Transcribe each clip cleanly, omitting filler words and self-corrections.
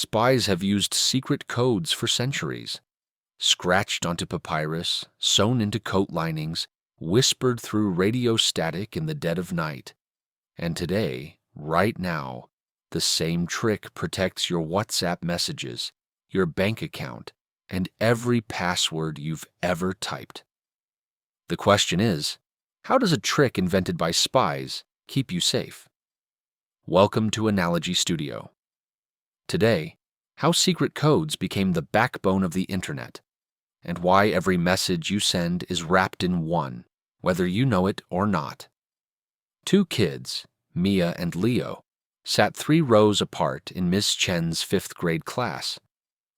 Spies have used secret codes for centuries, scratched onto papyrus, sewn into coat linings, whispered through radio static in the dead of night. And today, right now, the same trick protects your WhatsApp messages, your bank account, and every password you've ever typed. The question is, how does a trick invented by spies keep you safe? Welcome to Analogy Studio. Today, how secret codes became the backbone of the internet, and why every message you send is wrapped in one, whether you know it or not. Two kids, Mia and Leo, sat 3 rows apart in Miss Chen's 5th grade class.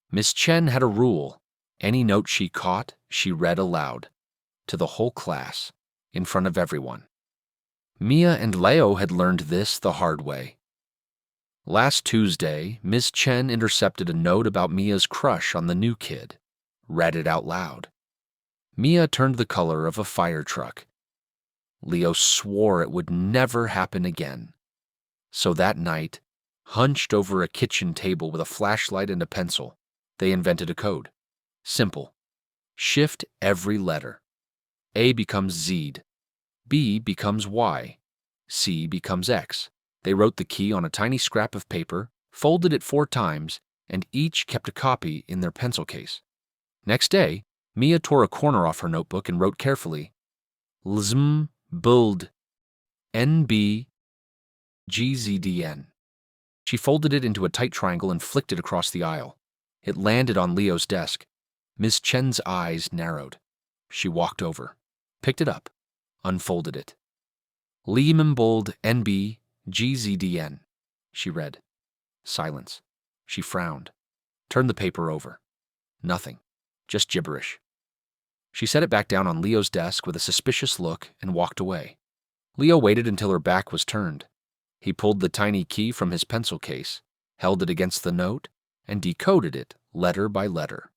Miss Chen had a rule. Any note she caught, she read aloud, to the whole class, in front of everyone. Mia and Leo had learned this the hard way. Last Tuesday, Miss Chen intercepted a note about Mia's crush on the new kid, read it out loud. Mia turned the color of a fire truck. Leo swore it would never happen again. So that night, hunched over a kitchen table with a flashlight and a pencil, they invented a code. Simple. Shift every letter. A becomes Z, B becomes Y, C becomes X. They wrote the key on a tiny scrap of paper, folded it 4 times, and each kept a copy in their pencil case. Next day, Mia tore a corner off her notebook and wrote carefully, LZM build NB GZDN. She folded it into a tight triangle and flicked it across the aisle. It landed on Leo's desk. Miss Chen's eyes narrowed. She walked over, picked it up, unfolded it. Bold NB GZDN, she read. Silence. She frowned, turned the paper over. Nothing, just gibberish. She set it back down on Leo's desk with a suspicious look and walked away. Leo waited until her back was turned. He pulled the tiny key from his pencil case, held it against the note, and decoded it letter by letter.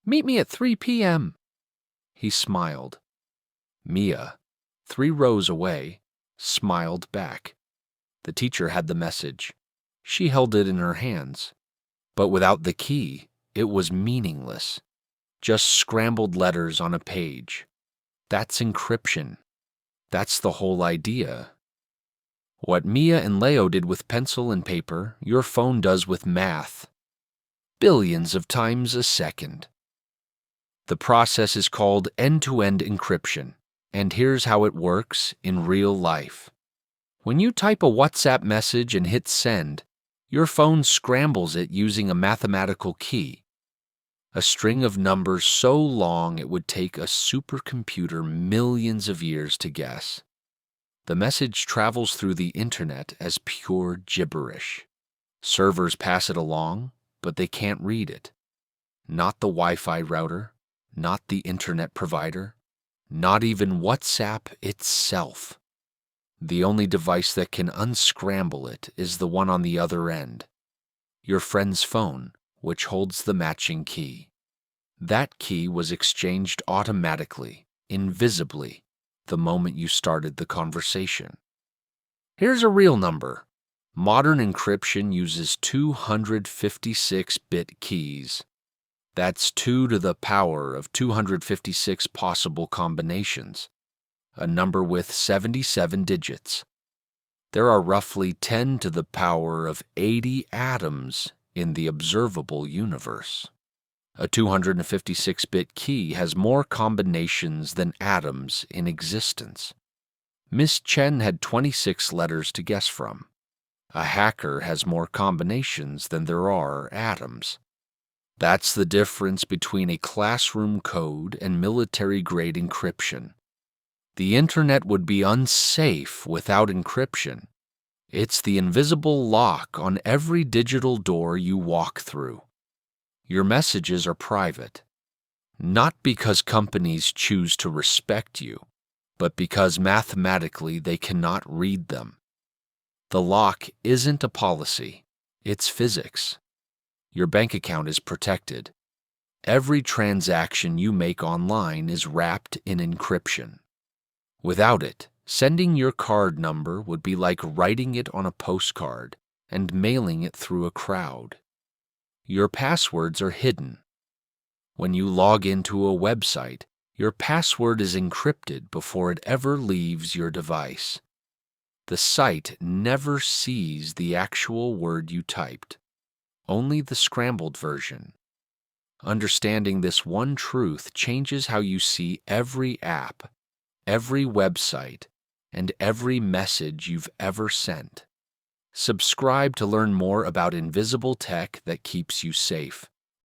Meet me at 3 p.m. He smiled. Mia, 3 rows away, smiled back. The teacher had the message. She held it in her hands. But without the key, it was meaningless. Just scrambled letters on a page. That's encryption. That's the whole idea. What Mia and Leo did with pencil and paper, your phone does with math. Billions of times a second. The process is called end-to-end encryption, and here's how it works in real life. When you type a WhatsApp message and hit send, your phone scrambles it using a mathematical key. A string of numbers so long it would take a supercomputer millions of years to guess. The message travels through the internet as pure gibberish. Servers pass it along, but they can't read it. Not the Wi-Fi router, not the internet provider, not even WhatsApp itself. The only device that can unscramble it is the one on the other end. Your friend's phone, which holds the matching key. That key was exchanged automatically, invisibly, the moment you started the conversation. Here's a real number. Modern encryption uses 256-bit keys. That's 2 to the power of 256 possible combinations, a number with 77 digits. There are roughly 10 to the power of 80 atoms in the observable universe. A 256-bit key has more combinations than atoms in existence. Miss Chen had 26 letters to guess from. A hacker has more combinations than there are atoms. That's the difference between a classroom code and military-grade encryption. The internet would be unsafe without encryption. It's the invisible lock on every digital door you walk through. Your messages are private, not because companies choose to respect you, but because mathematically they cannot read them. The lock isn't a policy, it's physics. Your bank account is protected. Every transaction you make online is wrapped in encryption. Without it, sending your card number would be like writing it on a postcard and mailing it through a crowd. Your passwords are hidden. When you log into a website, your password is encrypted before it ever leaves your device. The site never sees the actual word you typed, only the scrambled version. Understanding this one truth changes how you see every app, every website, and every message you've ever sent. Subscribe to learn more about invisible tech that keeps you safe.